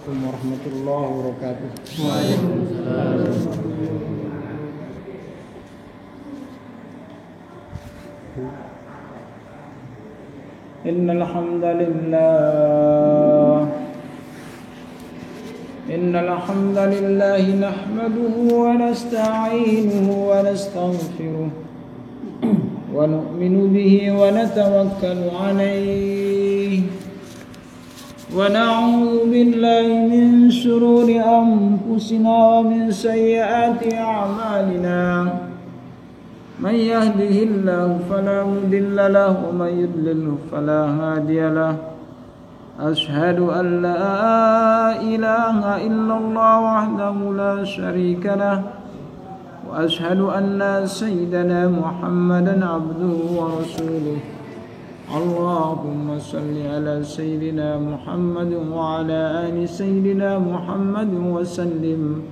warahmatullahi wabarakatuh. Innal hamdalillah nahmaduhu wa nasta'inuhu wa nastaghfiruh wa nu'minu bihi wa natawakkalu alayhi wa na'udzu billahi min shururi anfusina wa min sayyiati a'malina. Man yahdihillahu fala mudilla lahu wa man yudlilhu fala hadiya lahu. Ashhadu an la ilaha illallah wahdahu la syarika lahu wa ashhadu anna sayyidana Muhammadan abduhu wa rasuluh. Allahumma salli ala sayyidina Muhammad wa ala ali sayyidina Muhammad wa sallim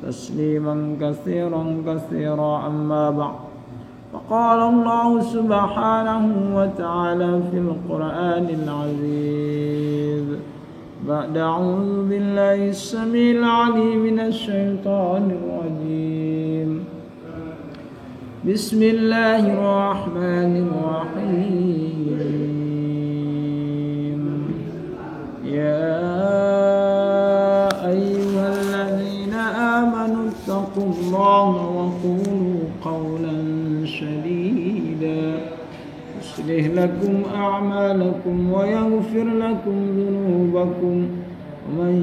tasliman katsiran amma ba'd. فقال الله سبحانه وتعالى في القرآن العزيز بعد أعوذ بالله السميع العليم من الشيطان الرجيم بسم الله الرحمن الرحيم يا أيها الذين آمنوا اتقوا الله وقولوا قولا شديدا يصلح لكم أعمالكم ويغفر لكم ذنوبكم ومن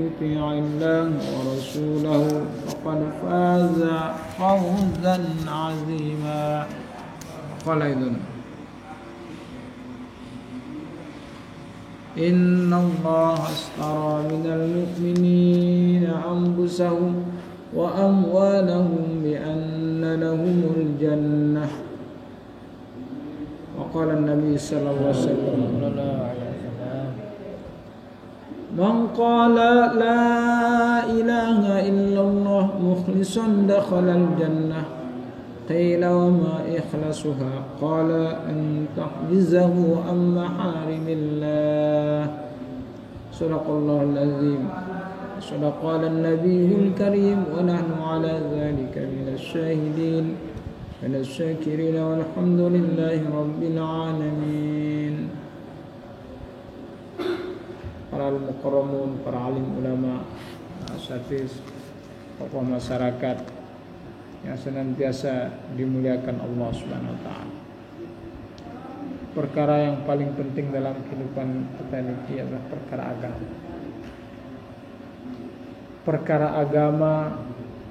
يطع الله ورسوله فقد فاز فوزا عظيما. قال أيضا إن الله اشترى من المؤمنين أنفسهم وأموالهم بأن لهم الجنة. وقال النبي صلى الله عليه وسلم من قال لا إله إلا الله مخلصا دخل الجنة. قيل وما إخلاصها؟ قال أن تحجزه عن محارم الله. صدق الله العظيم. صدق النبي الكريم ونحن على ذلك من الشاهدين من الشاكرين والحمد لله رب العالمين. Para mukarramun, para alim ulama, asatidz, tokoh masyarakat yang senantiasa dimuliakan Allah Subhanahu wa taala. Perkara yang paling penting dalam kehidupan kita ini adalah perkara agama. Perkara agama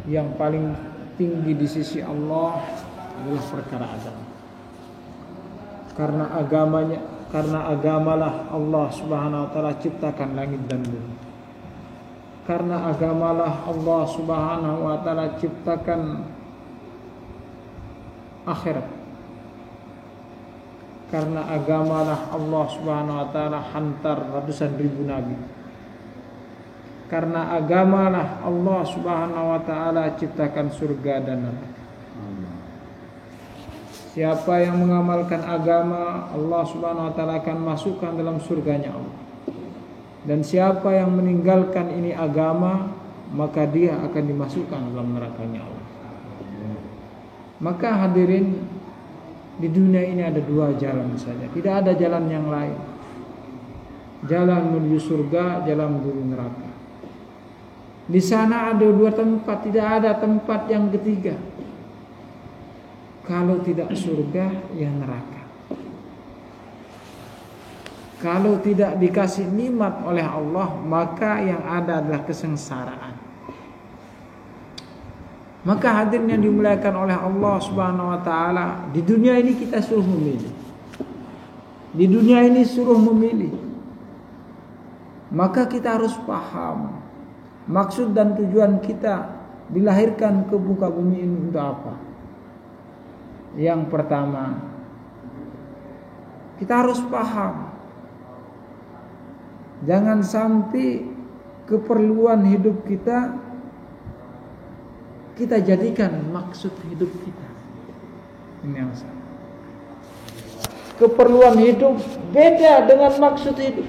yang paling tinggi di sisi Allah adalah perkara agama. Karena agamalah Allah Subhanahu wa taala ciptakan langit dan bumi. Karena agamalah Allah Subhanahu wa taala ciptakan akhirat. Karena agamalah Allah Subhanahu wa taala hantar ratusan ribu nabi. Karena agamalah Allah Subhanahu wa taala ciptakan surga dan neraka. Siapa yang mengamalkan agama, Allah Subhanahu wa taala akan masukkan dalam surganya Allah. Dan siapa yang meninggalkan ini agama, maka dia akan dimasukkan dalam nerakanya Allah. Maka hadirin, di dunia ini ada dua jalan saja, tidak ada jalan yang lain. Jalan menuju surga, jalan menuju neraka. Di sana ada dua tempat, tidak ada tempat yang ketiga. Kalau tidak surga, ya neraka. Kalau tidak dikasih nikmat oleh Allah, maka yang ada adalah kesengsaraan. Maka hadirin yang dimuliakan oleh Allah Subhanahu wa taala, di dunia ini kita suruh memilih. Di dunia ini suruh memilih. Maka kita harus paham maksud dan tujuan kita dilahirkan ke muka bumi ini untuk apa? Yang pertama, kita harus paham, jangan sampai keperluan hidup kita jadikan maksud hidup kita. Ini yang salah. Keperluan hidup beda dengan maksud hidup.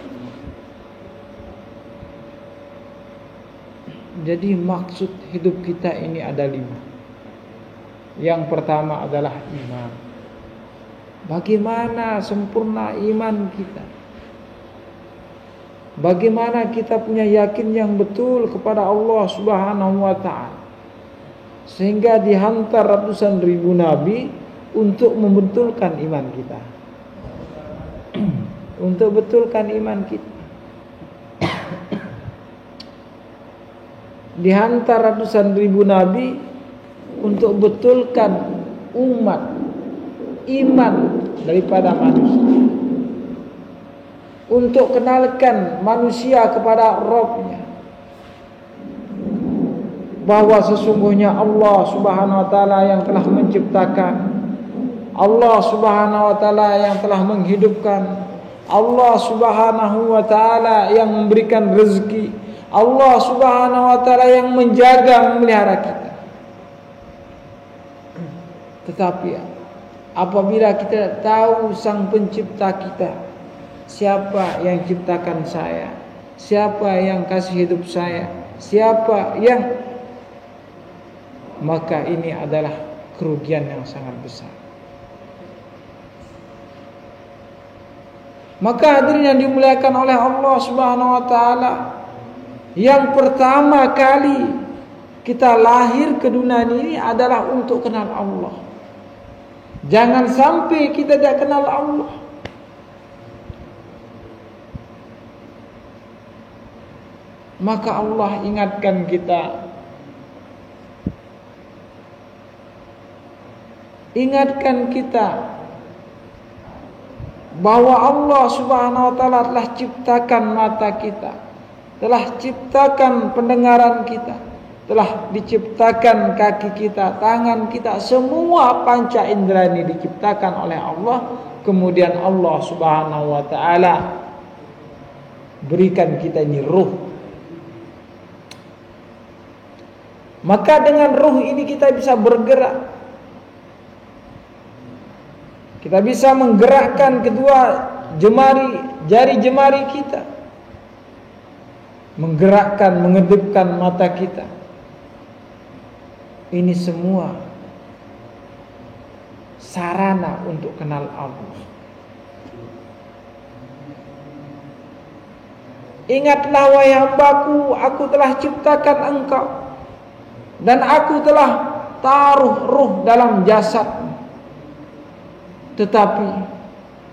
Jadi maksud hidup kita ini ada 5. Yang pertama adalah iman. Bagaimana sempurna iman kita? Bagaimana kita punya yakin yang betul kepada Allah Subhanahu wa ta'ala, sehingga dihantar ratusan ribu nabi untuk membetulkan iman kita. Untuk betulkan iman kita. Dihantar ratusan ribu nabi untuk betulkan umat iman daripada manusia, untuk kenalkan manusia kepada Rabb-Nya, bahwa sesungguhnya Allah Subhanahu wa taala yang telah menciptakan, Allah Subhanahu wa taala yang telah menghidupkan, Allah Subhanahu wa taala yang memberikan rezeki, Allah Subhanahu wa taala yang menjaga, memelihara kita. Tetapi apabila kita tahu Sang Pencipta kita, siapa yang ciptakan saya, siapa yang kasih hidup saya, siapa yang, maka ini adalah kerugian yang sangat besar. Maka hadirin yang dimuliakan oleh Allah Subhanahu wa taala, yang pertama kali kita lahir ke dunia ini adalah untuk kenal Allah. Jangan sampai kita tidak kenal Allah. Maka Allah ingatkan kita, bahwa Allah Subhanahu wa taala telah ciptakan mata kita, telah ciptakan pendengaran kita, telah diciptakan kaki kita, tangan kita, semua panca indera ini diciptakan oleh Allah. Kemudian Allah Subhanahu wa taala berikan kita ini ruh. Maka dengan ruh ini kita bisa bergerak. Kita bisa menggerakkan kedua jari jemari kita, menggerakkan, mengedipkan mata kita. Ini semua sarana untuk kenal Allah. Ingatlah wahai hambaku, aku telah ciptakan engkau, dan aku telah taruh ruh dalam jasadmu. Tetapi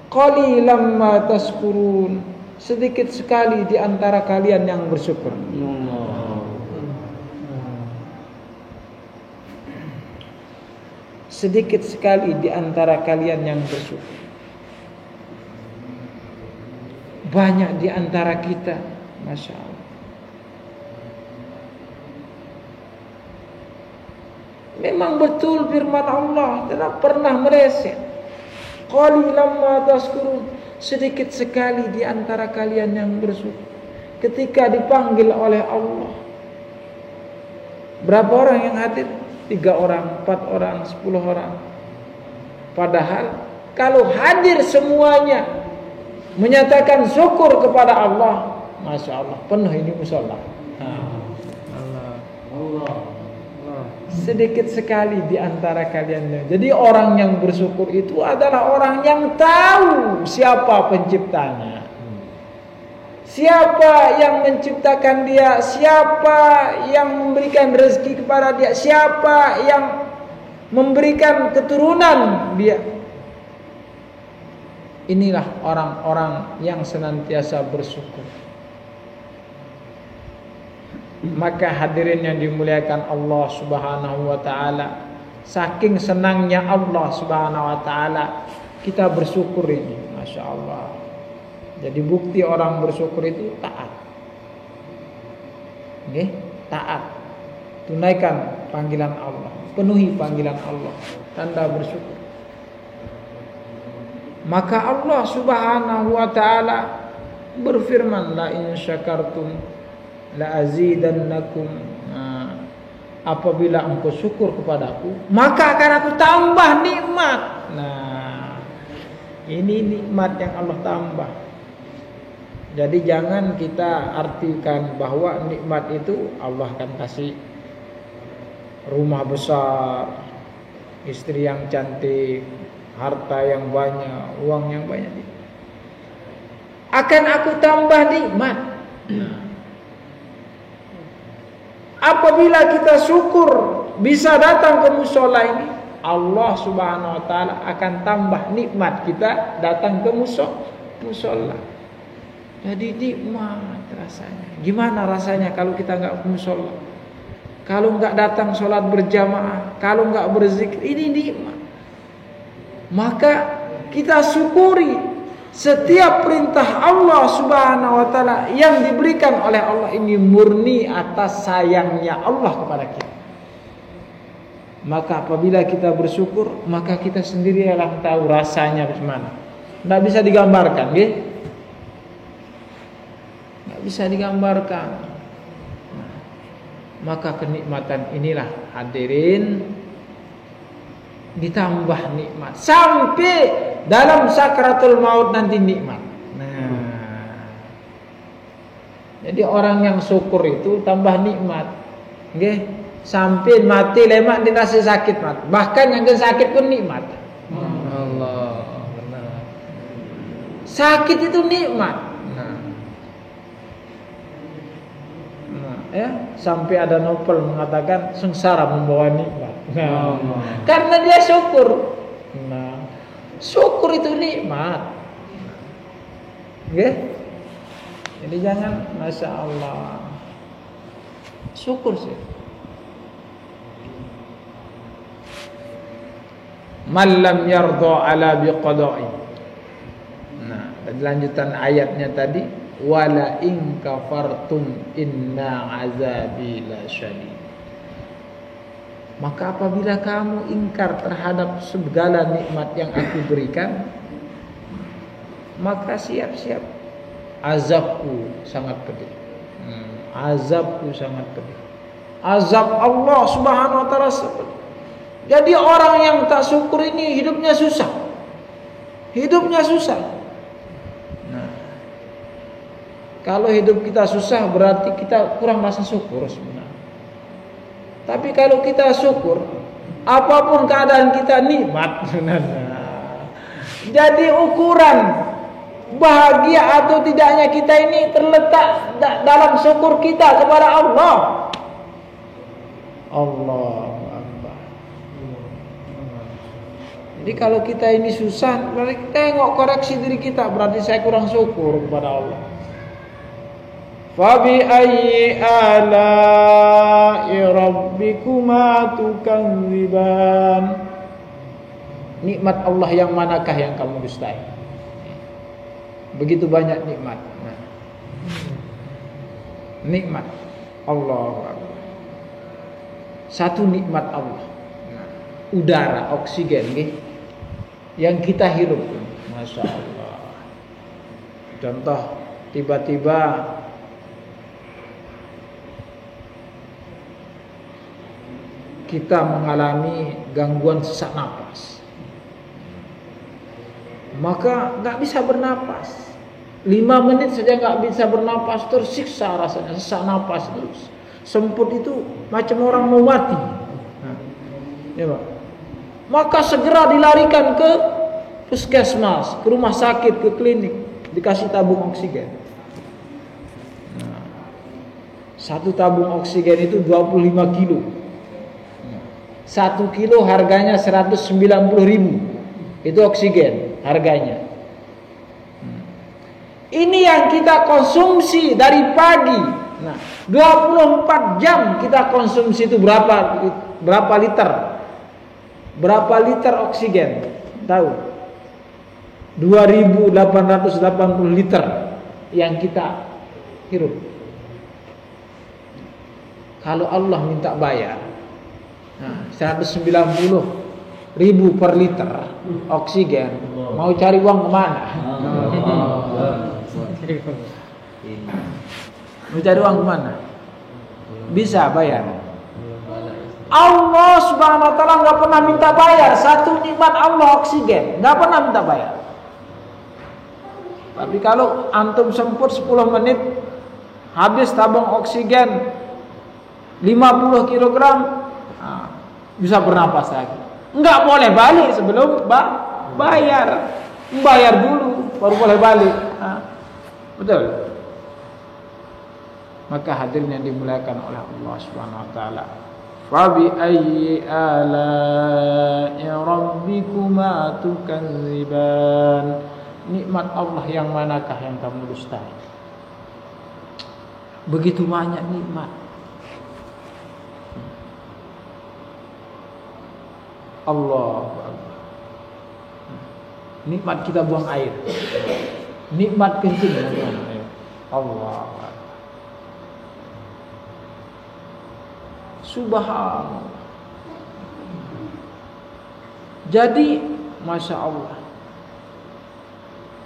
qalilan ma tashkurun, sedikit sekali di antara kalian yang bersyukur. Sedikit sekali di antara kalian yang bersyukur. Banyak di antara kita, Masya Allah, memang betul firman Allah tidak pernah meleset. Qalilan ma tashkurun, sedikit sekali di antara kalian yang bersyukur. Ketika dipanggil oleh Allah, berapa orang yang hadir? 3 orang, 4 orang, 10 orang. Padahal kalau hadir semuanya menyatakan syukur kepada Allah, Masya Allah, penuh ini musola. Allah. Sedikit sekali di antara kalian. Jadi orang yang bersyukur itu adalah orang yang tahu siapa penciptanya, siapa yang menciptakan dia, siapa yang memberikan rezeki kepada dia, siapa yang memberikan keturunan dia. Inilah orang-orang yang senantiasa bersyukur. Maka hadirin yang dimuliakan Allah Subhanahu wa taala, saking senangnya Allah Subhanahu wa taala kita bersyukur ini, Masya Allah. Jadi bukti orang bersyukur itu taat. Taat. Tunaikan panggilan Allah, penuhi panggilan Allah, tanda bersyukur. Maka Allah Subhanahu wa taala berfirman, la in syakartum la azidannakum. Apabila engkau syukur kepadaku, maka akan aku tambah nikmat. Nah, ini nikmat yang Allah tambah. Jadi jangan kita artikan bahwa nikmat itu Allah akan kasih rumah besar, istri yang cantik, harta yang banyak, uang yang banyak. Akan aku tambah nikmat. Apabila kita syukur bisa datang ke mushola ini, Allah Subhanahu wa taala akan tambah nikmat kita datang ke mushola. Jadi nikmat rasanya. Gimana rasanya kalau kita enggak ke mushola? Kalau enggak datang sholat berjamaah, kalau enggak berzikir, ini nikmat. Maka kita syukuri setiap perintah Allah Subhanahu wa taala yang diberikan oleh Allah ini murni atas sayangnya Allah kepada kita. Maka apabila kita bersyukur, maka kita sendiri yang tahu rasanya bagaimana. Tidak bisa digambarkan, ya? Tidak bisa digambarkan. Nah, maka kenikmatan inilah hadirin ditambah nikmat sampai dalam sakratul maut nanti nikmat. Nah, jadi orang yang syukur itu tambah nikmat, okay? Sampai mati lemak dikasih sakit mati. Bahkan yang sakit pun nikmat. Allah, benar. Sakit itu nikmat. Ya, sampai ada novel mengatakan sengsara membawa nikmat. Karena dia syukur. Nah, syukur itu nikmat. Okay? Jadi jangan, masya Allah, syukur sih. Man lam yardha ala biqada'i. Nah, dan lanjutan ayatnya tadi, wala in kafartum inna azabi lasyadid. Maka apabila kamu ingkar terhadap segala nikmat yang aku berikan, maka siap-siap azabku sangat pedih. Azabku sangat pedih. Azab Allah Subhanahu wa taala pedih. Jadi orang yang tak syukur ini hidupnya susah. Hidupnya susah. Nah, kalau hidup kita susah berarti kita kurang rasa syukur sebenarnya. Tapi kalau kita syukur, apapun keadaan kita nikmat. Jadi ukuran bahagia atau tidaknya kita ini terletak dalam syukur kita kepada Allah. Allah. Jadi kalau kita ini susah, berarti tengok koreksi diri kita, berarti saya kurang syukur kepada Allah. Fabi ayyi ala'i rabbikuma tukadziban. Nikmat Allah yang manakah yang kamu dustai? Begitu banyak nikmat. Nah, nikmat Allah. Satu nikmat Allah. Nah, udara, oksigen, gitu, yang kita hirup, masya Allah. Contoh, tiba-tiba kita mengalami gangguan sesak napas, maka nggak bisa bernapas. 5 menit saja nggak bisa bernapas, tersiksa rasanya, sesak napas terus. Semput itu macam orang mau mati. Ya, Pak. Maka segera dilarikan ke puskesmas, ke rumah sakit, ke klinik, dikasih tabung oksigen. Nah, satu tabung oksigen itu 25 kilo. 1 kilo harganya 190.000. Itu oksigen harganya. Ini yang kita konsumsi dari pagi. Nah, 24 jam kita konsumsi itu berapa liter? Berapa liter oksigen? Tahu? 2.880 liter yang kita hirup. Kalau Allah minta bayar, nah, 190.000 per liter oksigen, mau cari uang kemana? Mau cari uang kemana? Bisa bayar? Allah Subhanahu wa taala enggak pernah minta bayar. Satu nikmat Allah oksigen, enggak pernah minta bayar. Tapi kalau antum sempur 10 menit habis tabung oksigen 50 kg, bisa bernapas lagi. Enggak boleh balik sebelum bayar. Bayar dulu baru boleh balik. Betul. Maka hadirin yang dimuliakan oleh Allah Subhanahu wa taala. Fa bi ayyi ala'i rabbikuma tukadziban. Nikmat Allah yang manakah yang kamu dustai? Begitu banyak nikmat. Allah. Nikmat kita buang air. Nikmat kencing buang air. Allah. Subhanallah. Jadi, Masya Allah,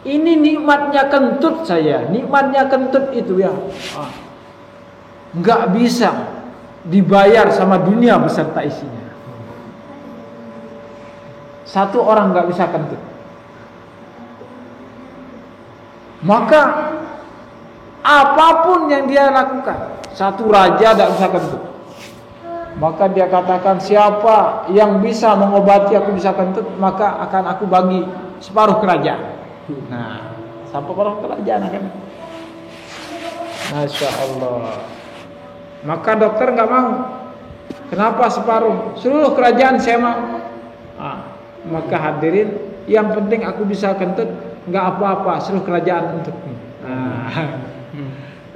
ini nikmatnya kentut saya. Nikmatnya kentut itu ya, nggak bisa dibayar sama dunia beserta isinya. Satu orang nggak bisa kentut, maka apapun yang dia lakukan, satu raja tidak bisa kentut. Maka dia katakan, siapa yang bisa mengobati aku bisa kentut, maka akan aku bagi separuh kerajaan. Nah, separuh kerajaan akan. Masya Allah. Maka dokter nggak mau. Kenapa separuh? Seluruh kerajaan saya mau. Maka hadirin, yang penting aku bisa kentut, nggak apa-apa, seluruh kerajaan untukmu.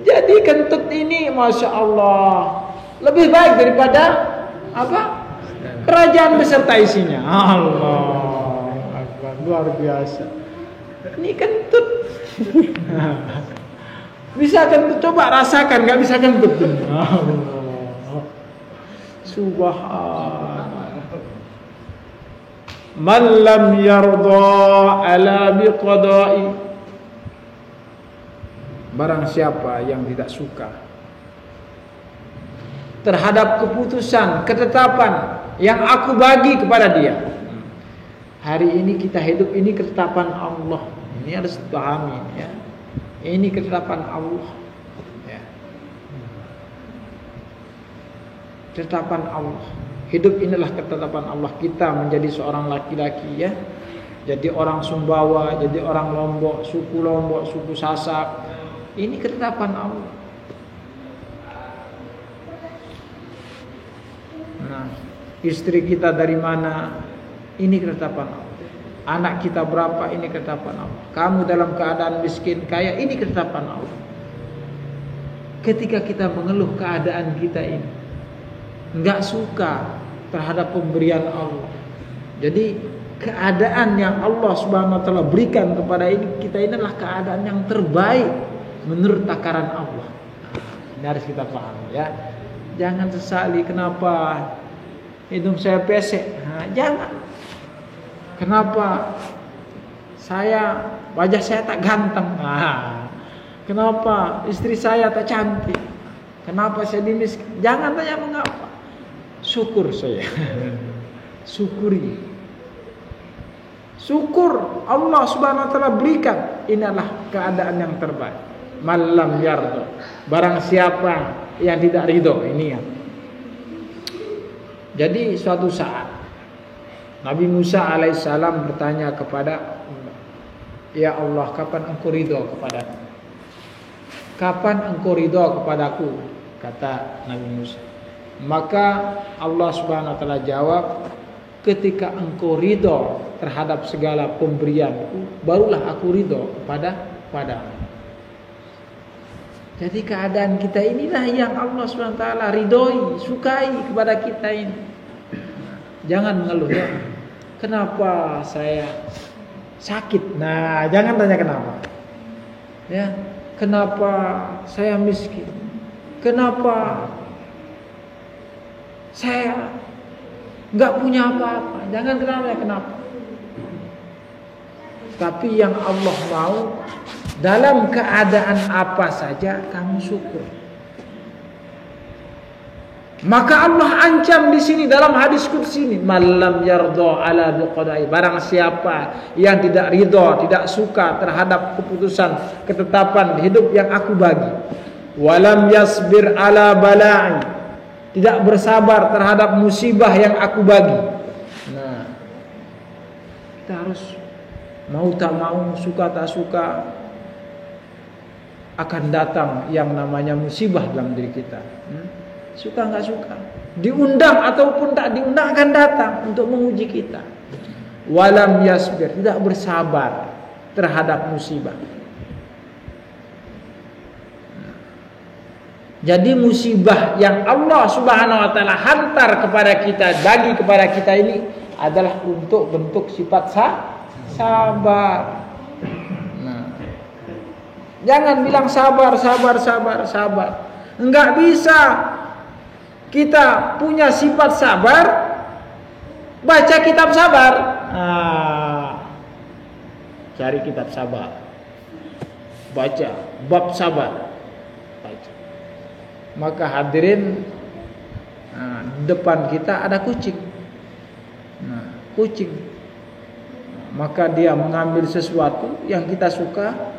Jadi kentut ini, Masya Allah, lebih baik daripada apa? Kerajaan beserta isinya. Allah Akbar, luar biasa. Ini kentut. Bisa kentut, coba rasakan, nggak bisa kentut. Allah. Subhanallah. Man lam yarda ala biqada'i. Barang siapa yang tidak suka terhadap keputusan, ketetapan yang aku bagi kepada dia. Hari ini kita hidup, ini ketetapan Allah. Ini harus dipahami ya. Ini ketetapan Allah ya. Ketetapan Allah. Hidup inilah ketetapan Allah. Kita menjadi seorang laki-laki ya. Jadi orang Sumbawa, jadi orang Lombok, suku Sasak. Ini ketetapan Allah. Nah, istri kita dari mana? Ini ketetapan Allah. Anak kita berapa? Ini ketetapan Allah. Kamu dalam keadaan miskin, kaya, ini ketetapan Allah. Ketika kita mengeluh keadaan kita ini, enggak suka terhadap pemberian Allah. Jadi keadaan yang Allah Subhanahu wa taala berikan kepada kita ini adalah keadaan yang terbaik menurut takaran Allah. Ini harus kita pahami ya. Jangan sesali kenapa hidung saya pesek. Jangan. Kenapa wajah saya tak ganteng. Kenapa istri saya tak cantik. Kenapa saya dimiskin. Jangan tanya mengapa. Syukur saya. Syukuri. Syukur Allah Subhanahu wa taala berikan. Inilah keadaan yang terbaik. Malam yardo. Barang siapa yang tidak ridho, ini ya. Jadi suatu saat Nabi Musa alaihissalam bertanya kepada Allah, ya Allah, kapan engkau ridho kepadaku? Kapan engkau ridho kepadaku? Kata Nabi Musa. Maka Allah Subhanahu wa taala jawab, ketika engkau ridho terhadap segala pemberianku, barulah aku ridho padamu. Jadi keadaan kita inilah yang Allah SWT ridhoi, sukai kepada kita ini. Jangan mengeluh ya. Kenapa saya sakit? Nah, jangan tanya kenapa. Ya, kenapa saya miskin? Kenapa saya nggak punya apa-apa? Jangan kenapa. Tapi yang Allah mau, dalam keadaan apa saja kamu syukur. Maka Allah ancam di sini dalam hadis qudsi ini, "Malam yardha ala biqada'i." Barang siapa yang tidak ridha, tidak suka terhadap keputusan, ketetapan hidup yang aku bagi, walam yasbir ala bala'i, tidak bersabar terhadap musibah yang aku bagi. Nah, kita harus mau tak mau, suka tak suka, akan datang yang namanya musibah dalam diri kita. Suka nggak suka, diundang ataupun tak diundang akan datang untuk menguji kita. Walam yasbir, tidak bersabar terhadap musibah. Jadi musibah yang Allah Subhanahu wa taala hantar kepada kita, bagi kepada kita ini adalah untuk bentuk sifat sabar. Nah, jangan bilang sabar. Enggak bisa kita punya sifat sabar baca kitab sabar. Cari kitab sabar, baca bab sabar, baca. Maka hadirin, depan kita ada kucing. Kucing, maka dia mengambil sesuatu yang kita suka,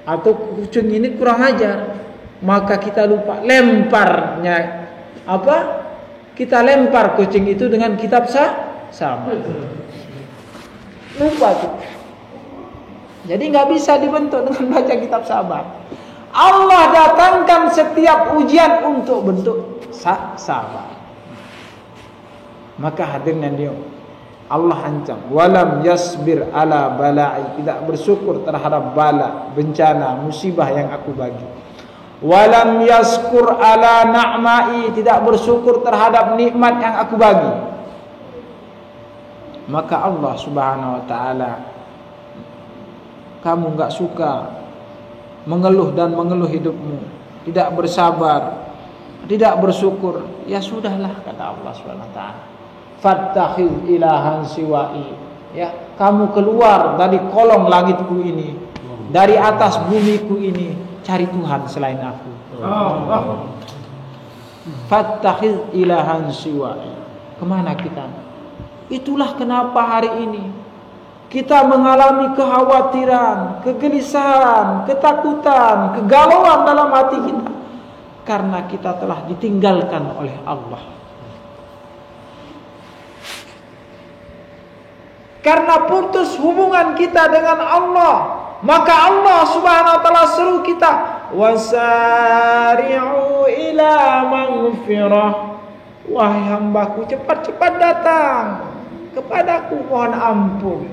atau kucing ini kurang ajar, maka kita lupa lemparnya apa? Kita lempar kucing itu dengan kitab sabar. Lupa kita. Jadi nggak bisa dibentuk dengan baca kitab sabar. Allah datangkan setiap ujian untuk bentuk sabar. Maka hadirin yang Allah ancam, walam yasbir ala bala'i, tidak bersyukur terhadap bala, bencana, musibah yang aku bagi. Walam yaskur ala na'mai, tidak bersyukur terhadap nikmat yang aku bagi. Maka Allah Subhanahu wa taala, kamu enggak suka mengeluh dan mengeluh hidupmu, tidak bersabar, tidak bersyukur, ya sudahlah, kata Allah Subhanahu wa taala, fattakhidh ilahan siwa'i, ya kamu keluar dari kolong langitku ini, dari atas bumiku ini, cari Tuhan selain aku. Fattakhidh ilahan siwa'i. Kemana kita? Itulah kenapa hari ini kita mengalami kekhawatiran, kegelisahan, ketakutan, kegalauan dalam hati kita, karena kita telah ditinggalkan oleh Allah. Karena putus hubungan kita dengan Allah, maka Allah Subhanahu wa taala seru kita, wasari'u ila maghfirah. Wahai hambaku, cepat-cepat datang kepadaku, mohon ampun,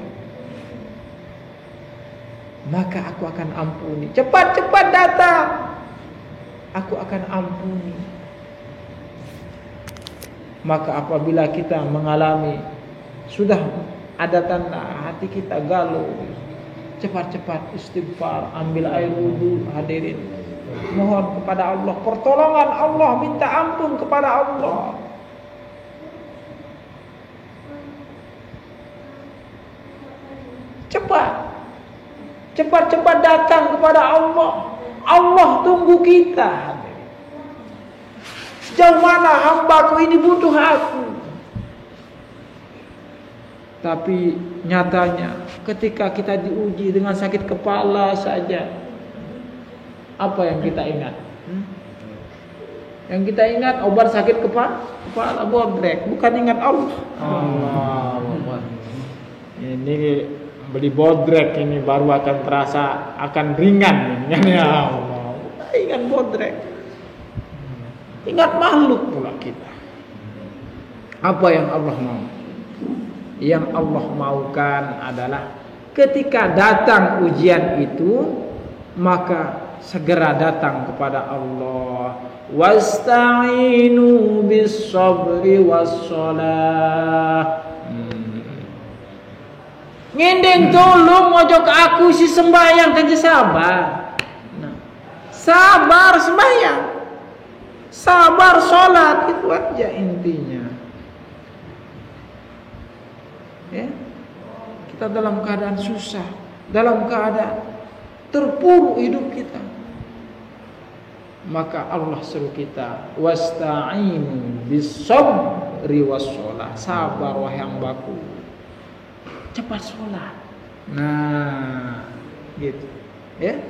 maka aku akan ampuni. Cepat-cepat datang, aku akan ampuni. Maka apabila kita mengalami, sudah ada tanda hati kita galau, cepat-cepat istighfar, ambil air wudu, hadirin, mohon kepada Allah pertolongan Allah, minta ampun kepada Allah. Cepat-cepat datang kepada Allah. Allah tunggu kita. Sejauh mana hambaku ini butuh aku. Tapi nyatanya ketika kita diuji dengan sakit kepala saja, apa yang kita ingat? Yang kita ingat obat sakit kepala bodrek, bukan ingat Allah. Ini beli bodrek ini baru akan terasa, akan ringan. Ya Allah, ingat bodrek, ingat makhluk pula kita. Apa yang Allah mau? Yang Allah maukan adalah ketika datang ujian itu, maka segera datang kepada Allah. Wasta'inu bis sabri was shalah. Ngendeng tolong mojok aku si sembahyang kan sabar. Nah, sabar sembahyang, sabar sholat, itu aja intinya. Ya, kita dalam keadaan susah, dalam keadaan terpuruk hidup kita, Maka Allah suruh kita wasta'inu bis-sabri was-shalah, sabar wahai hambaku, cepat sholat. Nah, gitu. Ya.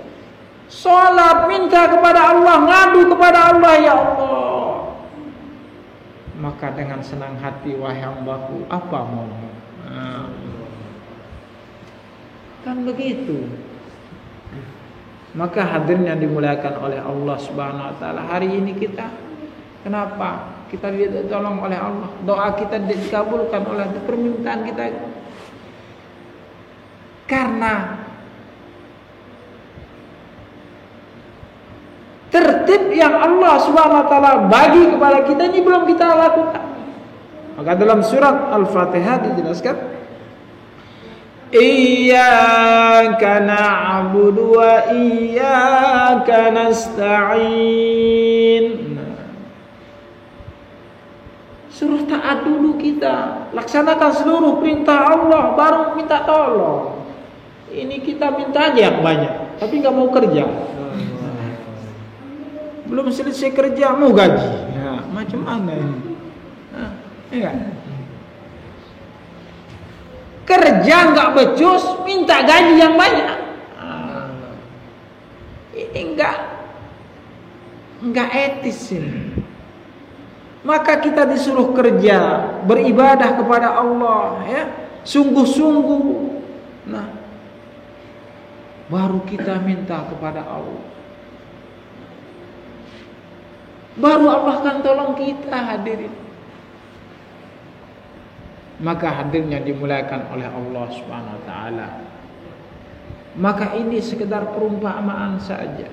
Sholat, minta kepada Allah, ngadu kepada Allah, ya Allah. Maka dengan senang hati wahai hambaku, apa maumu? Nah, kan begitu. Maka hadirnya dimuliakan oleh Allah Subhanahu wa taala. Hari ini kita kenapa? Kita ditolong oleh Allah. Doa kita dikabulkan oleh permintaan kita. Karena tertib yang Allah Subhanahu wa taala bagi kepada kita ini belum kita lakukan. Maka dalam surat Al-Fatihah dijelaskan, Iyyaka na'budu wa iyyaka nasta'in. Suruh taat dulu kita, laksanakan seluruh perintah Allah, baru minta tolong. Ini kita minta aja yang banyak, tapi nggak mau kerja. Belum selesai kerja mau gaji. Nah, macam mana ini? Nah, ya. Kerja nggak becus, minta gaji yang banyak. Ini nggak etis ini. Maka kita disuruh kerja, beribadah kepada Allah, ya, sungguh-sungguh. Nah, baru kita minta kepada Allah. Baru Allah akan tolong kita, hadirin. Maka hadirnya dimuliakan oleh Allah Subhanahu wa taala. Maka ini sekedar perumpamaan saja.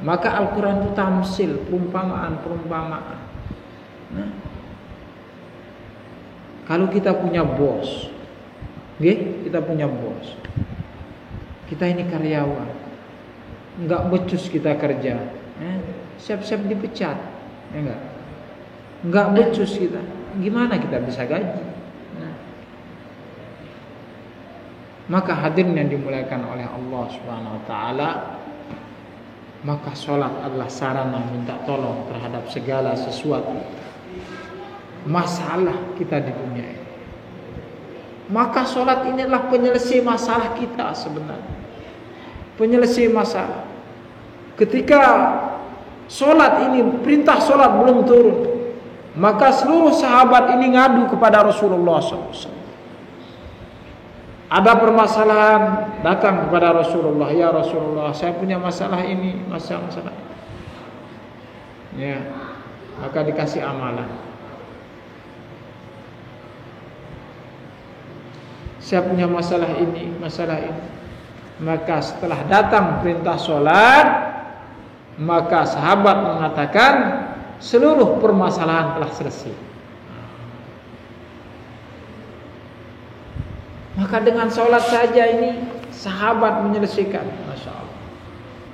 Maka Al-Qur'an itu tamsil, perumpamaan. Nah, kalau kita punya bos, kita punya bos. Kita ini karyawan. Enggak becus kita kerja, siap-siap dipecat, ya enggak? Enggak becus kita. Gimana kita bisa gaji? Maka hadirin yang dimuliakan oleh Allah Subhanahu wa taala, maka sholat adalah sarana minta tolong terhadap segala sesuatu masalah kita di dunia ini. Maka sholat ini adalah penyelesai masalah kita sebenarnya. Penyelesai masalah. Ketika sholat ini, perintah sholat belum turun, maka seluruh sahabat ini ngadu kepada Rasulullah SAW. Ada permasalahan, datang kepada Rasulullah, ya Rasulullah, saya punya masalah ini, masalah. Ya, maka dikasih amalan. Saya punya masalah ini. Maka setelah datang perintah sholat, maka sahabat mengatakan seluruh permasalahan telah selesai. Maka dengan sholat saja ini sahabat menyelesaikan, Masya Allah.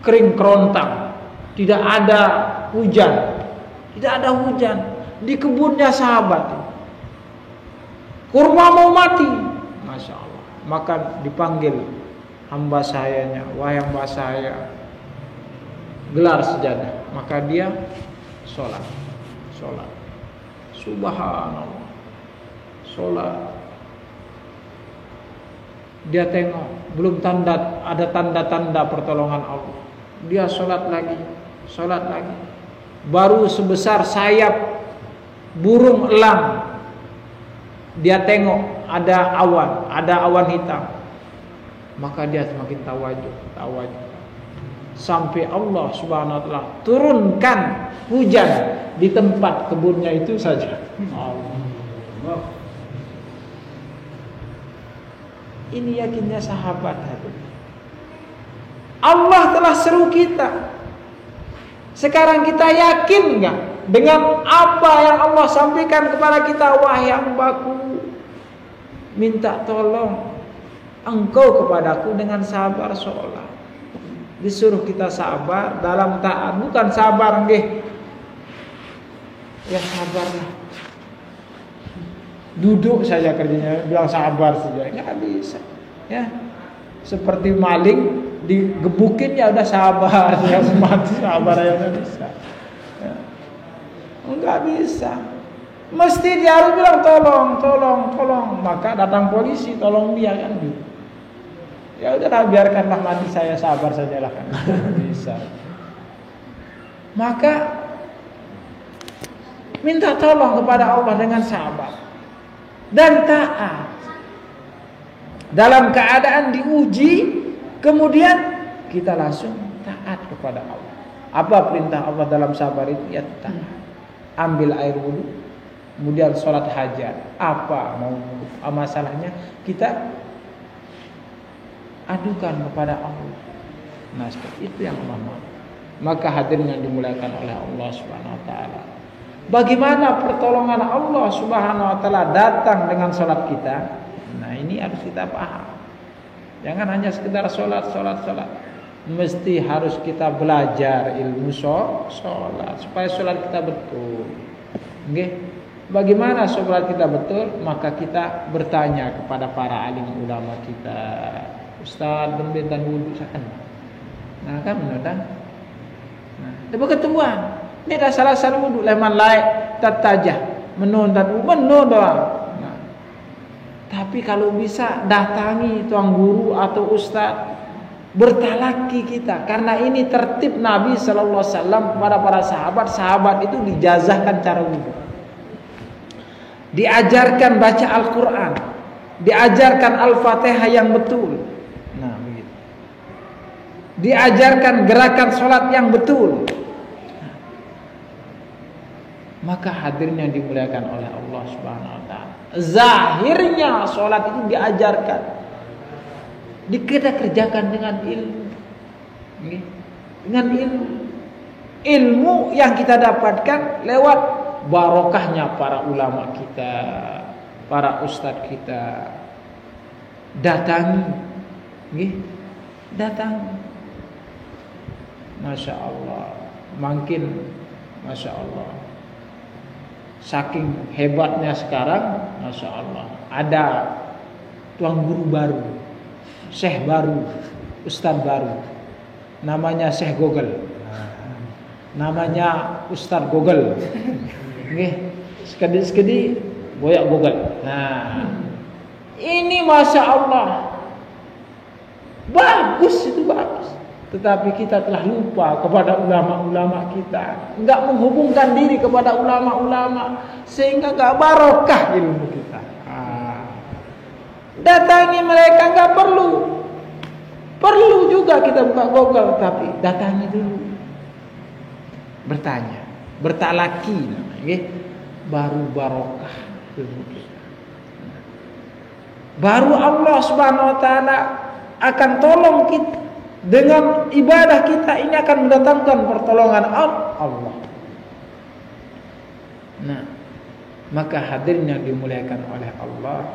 Kering kerontang, tidak ada hujan, di kebunnya sahabat. Kurma mau mati, Masya Allah. Maka dipanggil hamba sayanya, wahai hamba saya, gelar sejadah. Maka dia sholat. Subhanallah, sholat. Dia tengok belum ada tanda-tanda pertolongan Allah. Dia sholat lagi. Baru sebesar sayap burung elang, dia tengok ada awan hitam. Maka dia semakin tawajuh. Sampai Allah Subhanahu wa taala turunkan hujan di tempat kebunnya itu saja. Allah. Ini yakinnya sahabat. Allah telah seru kita. Sekarang kita yakin enggak dengan apa yang Allah sampaikan kepada kita? Wahai hambaku, minta tolong engkau kepadaku dengan sabar sholat. Disuruh kita sabar dalam taat, bukan sabar nggih. Ya sabarlah. Duduk saja kerjanya, bilang sabar saja, nggak bisa, ya. seperti maling digebukin ya udah sabar, ya mati sabar ya nggak bisa. Ya. Nggak bisa. Mesti dia harus bilang tolong. Maka datang polisi, tolong dia kan gitu. Ya udahlah biarkanlah mati saya sabar sajalah kan. Bisa. Maka minta tolong kepada Allah dengan sabar dan taat. Dalam keadaan diuji, kemudian kita langsung taat kepada Allah. Apa perintah Allah dalam sabar itu? Ya taat. Ambil air wudhu, kemudian sholat hajat. Apa mau masalahnya? Kita adukan kepada Allah. Nah seperti itu yang Allah mau. Maka hadirin yang dimuliakan oleh Allah Subhanahu Wa Taala. Bagaimana pertolongan Allah Subhanahu Wa Taala datang dengan sholat kita? Nah ini harus kita paham. Jangan hanya sekedar sholat. Mesti harus kita belajar ilmu sholat supaya sholat kita betul. Okay? Bagaimana sholat kita betul? Maka kita bertanya kepada para alim ulama kita. Ustaz dan wudhu kan. Nah kan benar. Nah, dapat ketemuan. Ini dah salah satu wudhu leman laik tatajah menun doa. Nah, tapi kalau bisa datangi tuan guru atau ustaz, bertalaki kita karena ini tertib Nabi sallallahu alaihi wasallam kepada para sahabat itu dijazahkan cara wudhu. Diajarkan baca Al-Qur'an, diajarkan Al-Fatihah yang betul. Nah, begitu. Diajarkan gerakan sholat yang betul. Maka hadirin yang dimuliakan oleh Allah Subhanahu Wa Taala, zahirnya sholat itu diajarkan, kita kerjakan dengan ilmu, dengan ilmu yang kita dapatkan lewat barokahnya para ulama kita, para ustadz kita. Datang, Masya Allah, makin Masya Allah. Saking hebatnya sekarang, Masya Allah, ada tuan guru baru, syekh baru, ustadz baru, namanya Syekh Google, namanya Ustadz Google. Sekedi boyak Google. Nah, ini Masya Allah, bagus itu bagus. Tetapi kita telah lupa kepada ulama-ulama kita, enggak menghubungkan diri kepada ulama-ulama, sehingga enggak barokah ilmu kita. Datangi mereka enggak perlu juga kita buka Google, tapi datangi dulu, bertanya, bertalaki namanya, baru barokah ilmu kita. Baru Allah Subhanahu Wa Taala akan tolong kita. Dengan ibadah kita ini akan mendatangkan pertolongan Allah. Nah, maka hadirin yang dimuliakan oleh Allah,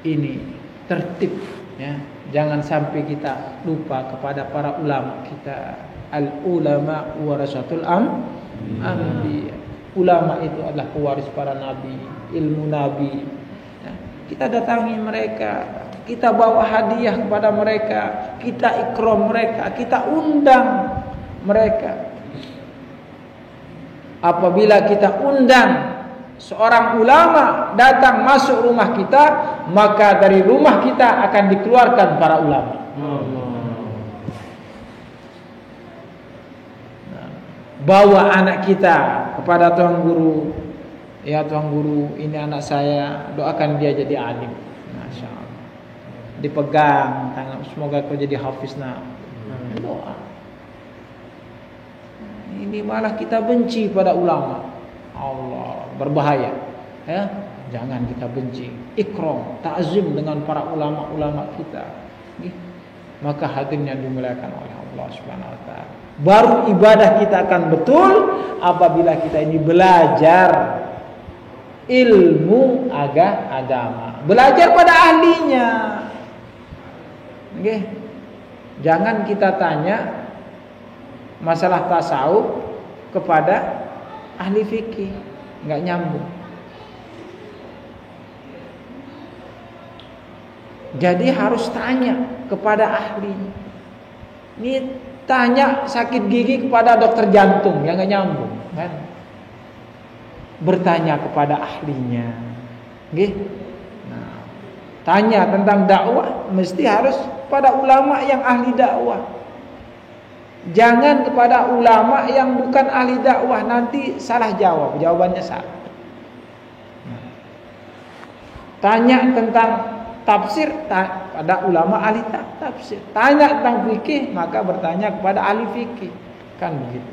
ini tertib ya. Jangan sampai kita lupa kepada para ulama kita. Al ulama warasatul anbiya. Ulama itu adalah pewaris para nabi, ilmu nabi. Ya, kita datangi mereka. Kita bawa hadiah kepada mereka, kita ikram mereka, kita undang mereka. Apabila kita undang seorang ulama datang masuk rumah kita, maka dari rumah kita akan dikeluarkan para ulama. Bawa anak kita kepada tuan guru, ya tuan guru, ini anak saya, doakan dia jadi alim. Masya Allah. Dipegang tangan, semoga kau jadi hafiz nak. Doa. Ini malah kita benci pada ulama. Allah, berbahaya. Ya, jangan kita benci. Ikram, ta'zim dengan para ulama-ulama kita. Maka hadirin yang dimuliakan oleh Allah Subhanahu Wa Taala. Baru ibadah kita akan betul apabila kita ini belajar ilmu agama. Belajar pada ahlinya. Okay. Jangan kita tanya masalah tasawuf kepada ahli fikih, enggak nyambung. Jadi harus tanya kepada ahli. Ini tanya sakit gigi kepada dokter jantung yang nggak nyambung, kan? Bertanya kepada ahlinya, nah, tanya tentang dakwah mesti harus pada ulama yang ahli dakwah. Jangan kepada ulama yang bukan ahli dakwah, nanti salah jawab, jawabannya salah. Tanya tentang tafsir pada ulama ahli tafsir. Tanya tentang fikih, maka bertanya kepada ahli fikih, kan begitu.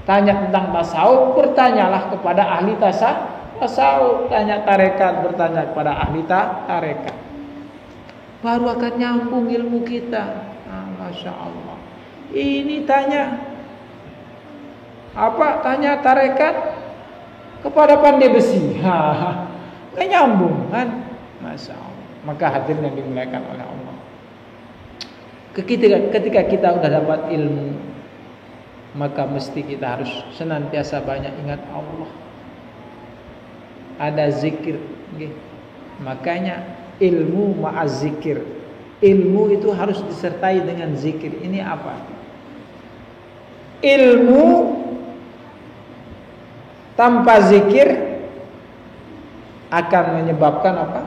Tanya tentang tasawuf, bertanyalah kepada ahli tasawuf. Tanya tarekat, bertanya kepada ahli tarekat. Baru akan nyambung ilmu kita. Masya Allah. Ini tanya apa? Tanya tarekat kepada pandai besi. Nggak nyambung, kan? Masya Allah. Maka hadirin yang dimuliakan oleh Allah. Ketika kita sudah dapat ilmu, maka mesti kita harus senantiasa banyak ingat Allah. Ada zikir, makanya ilmu ma'az zikir. Ilmu itu harus disertai dengan zikir. Ini apa? Ilmu tanpa zikir akan menyebabkan apa?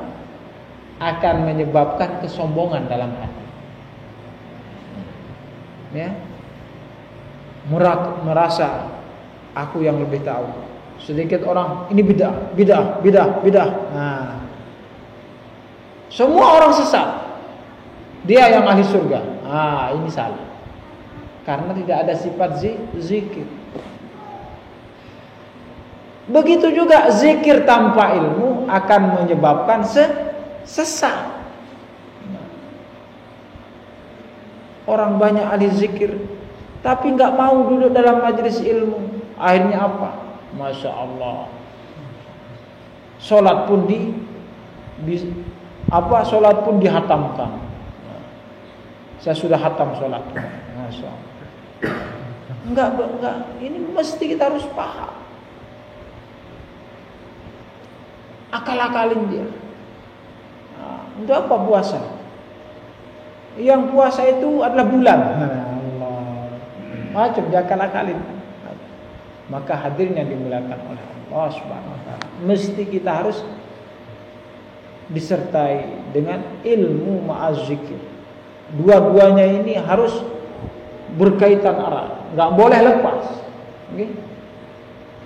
Akan menyebabkan kesombongan dalam hati. Ya. Merasa aku yang lebih tahu. Sedikit orang ini bidah. Nah, semua orang sesat. Dia yang ahli surga. Ini salah. Karena tidak ada sifat zikir. Begitu juga zikir tanpa ilmu akan menyebabkan sesat. Orang banyak ahli zikir tapi nggak mau duduk dalam majelis ilmu. Akhirnya apa? Masya Allah. Sholat pun sholat pun dihatamkan. Saya sudah hatam sholat. Masya Allah. Enggak. Ini mesti kita harus paham. Akal-akalin dia. Untuk apa puasa? Yang puasa itu adalah bulan. Macam diakal-akalin. Maka hadirin yang dimuliakan oleh Allah Subhanahu wa taala, mesti kita harus disertai dengan ilmu ma'az zikir. Dua-duanya ini harus berkaitan erat, enggak boleh lepas.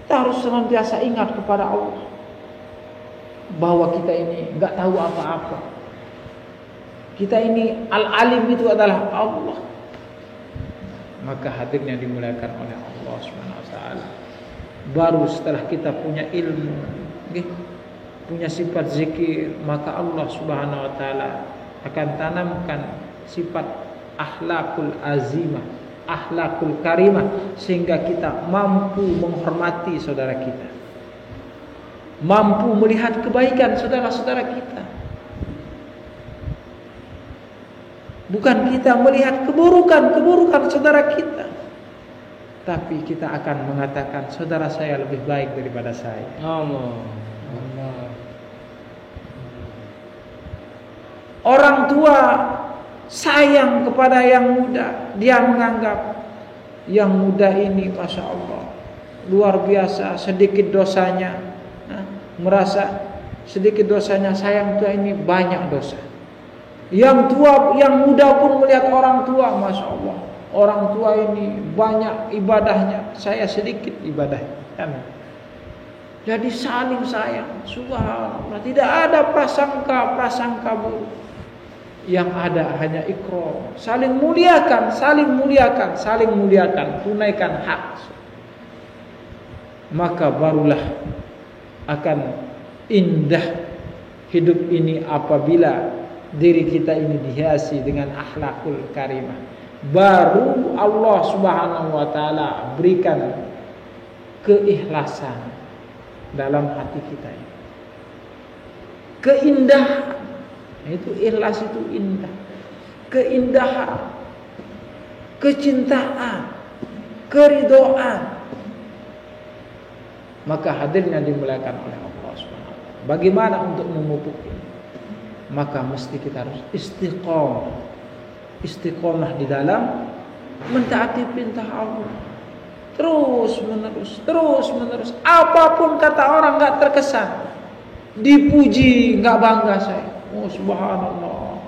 Kita harus senantiasa ingat kepada Allah bahwa kita ini enggak tahu apa-apa. Kita ini al-alim itu adalah Allah. Maka hadirin yang dimuliakan oleh Allah Subhanahu wa taala, baru setelah kita punya ilmu, punya sifat zikir, maka Allah Subhanahu wa taala akan tanamkan sifat akhlakul azimah, akhlakul karimah, sehingga kita mampu menghormati saudara kita, mampu melihat kebaikan saudara-saudara kita. Bukan kita melihat keburukan saudara kita, tapi kita akan mengatakan saudara saya lebih baik daripada saya. Allah. Orang tua sayang kepada yang muda. Dia menganggap yang muda ini Masya Allah luar biasa, sedikit dosanya, merasa sedikit dosanya, sayang tua ini banyak dosa. Yang tua, yang muda pun melihat orang tua, Masya Allah, orang tua ini banyak ibadahnya, saya sedikit ibadahnya. Jadi saling sayang. Subhanallah, tidak ada prasangka buruk. Yang ada hanya ikrar, saling muliakan, tunaikan hak. Maka barulah akan indah hidup ini apabila diri kita ini dihiasi dengan akhlakul karimah. Baru Allah Subhanahu wa taala berikan keikhlasan dalam hati kita ini. Keindahan. Itu ikhlas itu indah. Keindahan, kecintaan, keridhaan. Maka hadirin yang dimuliakan oleh Allah Subhanahu wa taala, bagaimana untuk memupuk ini? maka mesti kita harus istiqomah di dalam mentaati perintah Allah. Terus menerus. Apapun kata orang nggak terkesan. Dipuji nggak bangga saya. Oh subhanallah,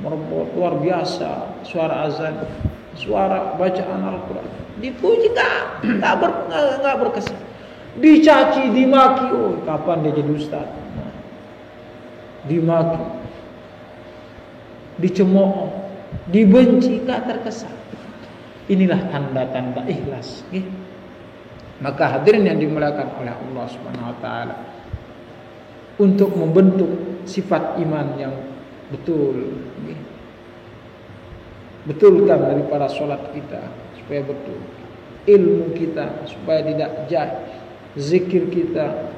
merebut luar biasa suara azan, suara bacaan Al-Quran. Dipuji nggak berkesan. Dicaci, dimaki. Oh kapan dia jadi ustaz? Dimaki, dicemooh, dibenci, nggak terkesan. Inilah tanda-tanda ikhlas. Maka hadirin yang dimuliakan oleh Allah Subhanahu Wa Taala, untuk membentuk sifat iman yang betul, betulkan daripada solat kita supaya betul, ilmu kita supaya tidak jahil, zikir kita,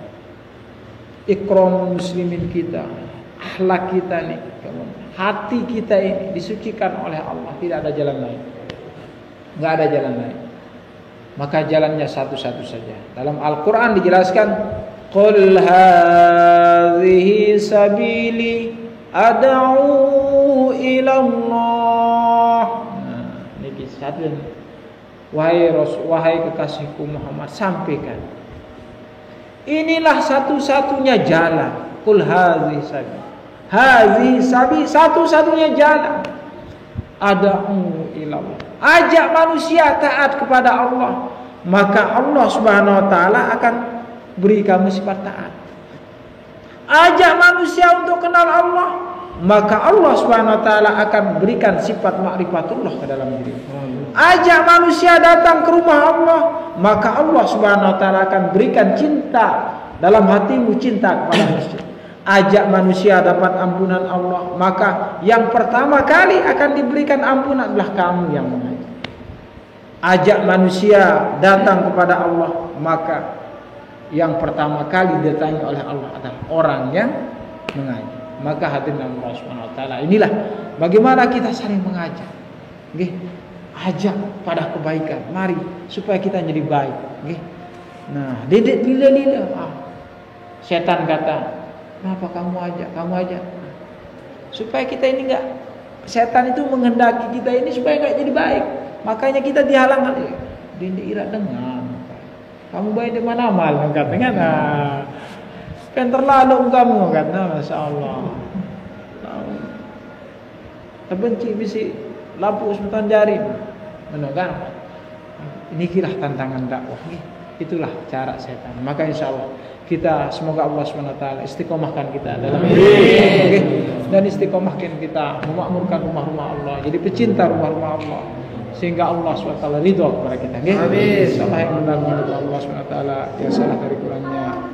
ikram muslimin kita, akhlak kita nih, hati kita ini disucikan oleh Allah. Tidak ada jalan lain, nggak ada jalan lain. Maka jalannya satu-satu saja. Dalam Al-Quran dijelaskan, Qul hadhihi sabili ad'u ila Allah. Nah, ini satu. Wahai kekasihku Muhammad, sampaikan. Inilah satu-satunya jalan. Qul hadhihi sabili. Hadhihi sabili, satu-satunya jalan. Ad'u ila Allah. Ajak manusia taat kepada Allah, maka Allah Subhanahu Wa Taala akan beri kamu sifat taat. Ajak manusia untuk kenal Allah, maka Allah Subhanahu Wa Taala akan berikan sifat ma'rifatullah ke dalam diri. Ajak manusia datang ke rumah Allah, maka Allah Subhanahu Wa Taala akan berikan cinta dalam hatimu, cinta kepada masjid. Ajak manusia dapat ampunan Allah, maka yang pertama kali akan diberikan ampunan adalah kamu yang mengaji. Ajak manusia datang kepada Allah, maka yang pertama kali didatangi oleh Allah adalah orang yang mengaji. Maka hadirin Allah Subhanahu Wa Taala, inilah bagaimana kita saling mengajak. Ajak pada kebaikan, mari supaya kita jadi baik. Nah, dedek lila. Setan kata, kenapa kamu ajak? Supaya kita ini enggak, setan itu menghendaki kita ini supaya enggak jadi baik. Makanya kita dihalang. Dende ira dengan. Kamu baik di mana amal katanya. Nah, kan terlalu kamu katanya, masyaallah. Terbenci bisi lampu semeton jari. Menegang. Ini kira tantangan dakwah. Itulah cara setan. Maka insyaallah kita semoga Allah SWT istiqomahkan kita dalam hidup, dan istiqomahkan kita memakmurkan rumah-rumah Allah, jadi pecinta rumah-rumah Allah, sehingga Allah SWT ridho kepada kita. Amin. Salah yang benar menurut Allah SWT, yang salah dari kurangnya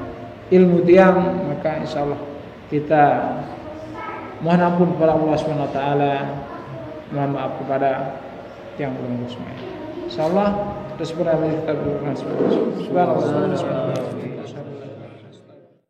ilmu tiang, maka insyaallah kita mohon ampun kepada Allah SWT, mohon maaf kepada yang belum semuanya. Insyaallah terus berada kita berdoa. Subhanallah.